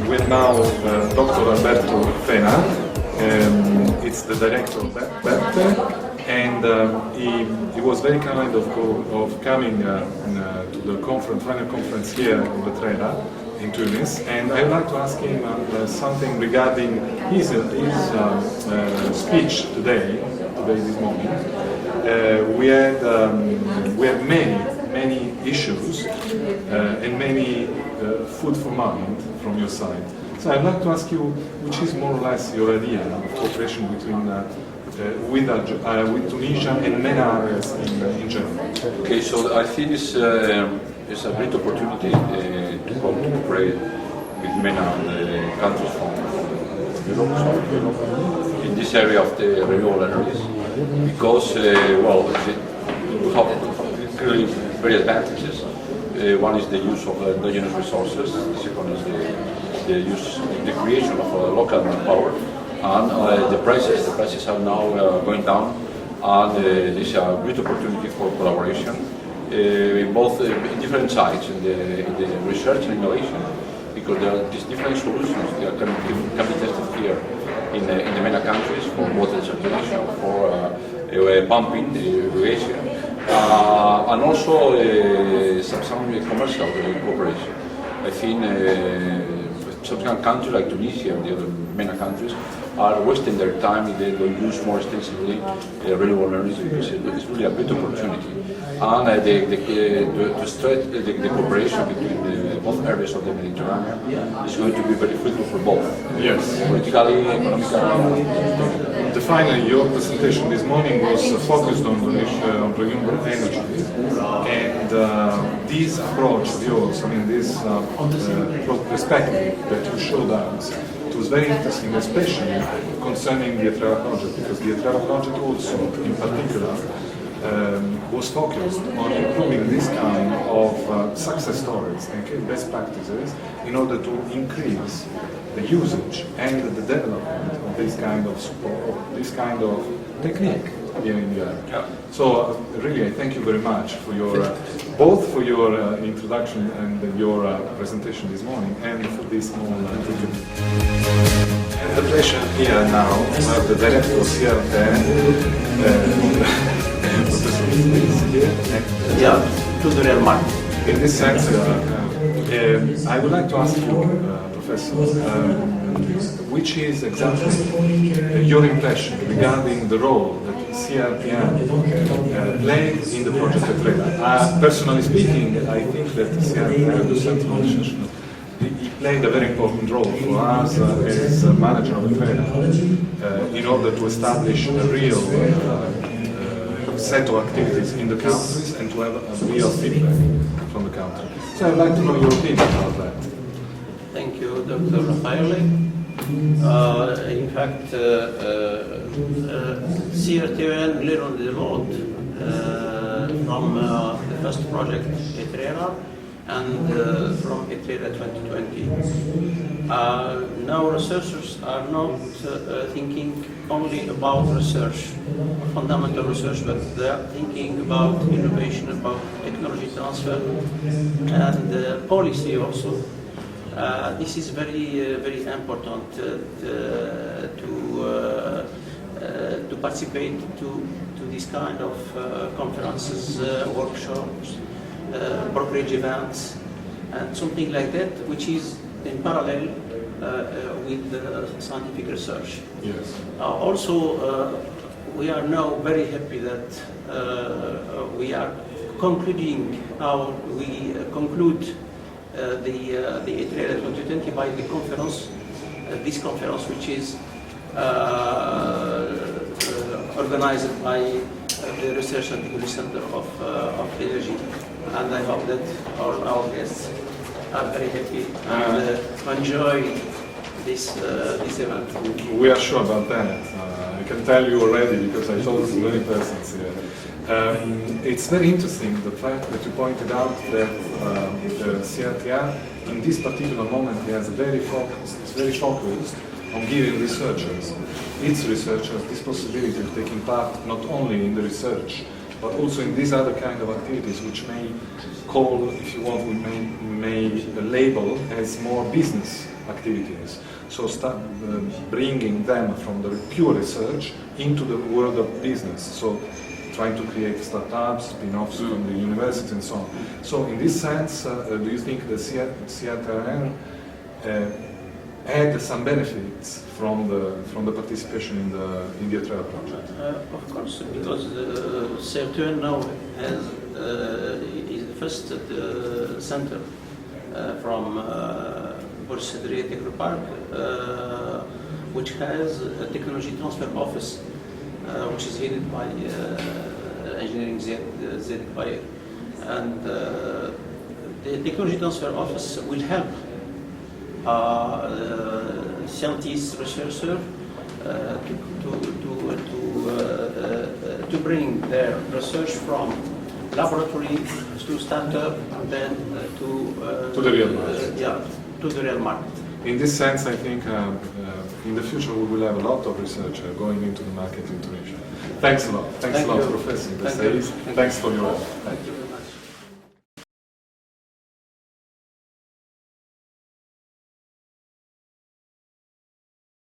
with now Dr. Alberto Pena. It's the director of BET, and he was very kind of coming to the final conference here in ETRERA in Tunis, and I would like to ask him something regarding his speech today this morning. We had many issues and many food for mind from your side. So I'd like to ask you, which is more or less your idea of cooperation between with Tunisia and many areas in general? Okay, so I think it's a great opportunity to cooperate with many countries from Europe, in this area of the renewable energies, because we have clearly very advantages. One is the use of indigenous resources. The second is the creation of local manpower, and the prices are now going down, and this is a great opportunity for collaboration, both in different sides in the research and innovation, because there are these different solutions that can be tested here in the MENA countries for water circulation, for pumping, irrigation, and also some commercial cooperation. I think some countries like Tunisia and the other MENA countries are wasting their time if they don't use more extensively renewable energy, because it's really a good opportunity. And the cooperation between both areas of the Mediterranean is going to be very fruitful for both. Yes. Politically, economically. Finally, your presentation this morning was focused on renewable energy, and this approach of yours, I mean this perspective that you showed us, it was very interesting, especially concerning the ETRERA project, because the ETRERA project also, in particular, was focused on improving this kind of success stories and best practices in order to increase the usage and the development of this kind of support, this kind of technique here in the area. Yeah. So really I thank you very much for your, both for your introduction and your presentation this morning, and for this small interview. And the pleasure here now to have the director of to the real market. In this sense, I would like to ask you, Professor, which is exactly your impression regarding the role that CRPM played in the project ETRERA? Personally speaking, I think that CRPM, the Central Research, he played a very important role for us as a manager of ETRERA in order to establish a real set of activities in the countries and to have a real feedback from the country. So I'd like to know your opinion about that. Thank you, Dr. Raffaele. In fact, CRTN learned a lot from the first project, ETRERA, and from ETRERA 2020. Now researchers are not thinking only about research, fundamental research, but they are thinking about innovation, about technology transfer, and policy also. This is very important to participate to this kind of conferences, workshops, brokerage events, and something like that, which is in parallel with scientific research. Yes. Also, we are now very happy that we are concluding we conclude the ETRERA 2020 by the conference, this conference, which is organized by the Research and Technology Center of Energy, and I hope that all our guests are very happy and enjoy this event. We are sure about that. I can tell you already because I told many persons here. It's very interesting the fact that you pointed out that the CRTR in this particular moment is very focused on giving its researchers this possibility of taking part not only in the research but also in these other kind of activities, which may call, if you want, we may label as more business activities. So start bringing them from the pure research into the world of business. So trying to create startups, spin-offs from the university and so on. So in this sense, do you think the CETRERA had some benefits from the participation in the ETRERA project? Of course, because CETRERA now is the first center from Conference ETRERA Park, which has a technology transfer office, which is headed by engineering Zed Bayer. And the technology transfer office will help scientists, researchers to bring their research from laboratory to startup and then to the real market. To the real market. In this sense, I think in the future we will have a lot of research going into the market in Tunisia. Thanks a lot. Thanks a lot, Professor. Thank you. Thanks for your help. Thank you.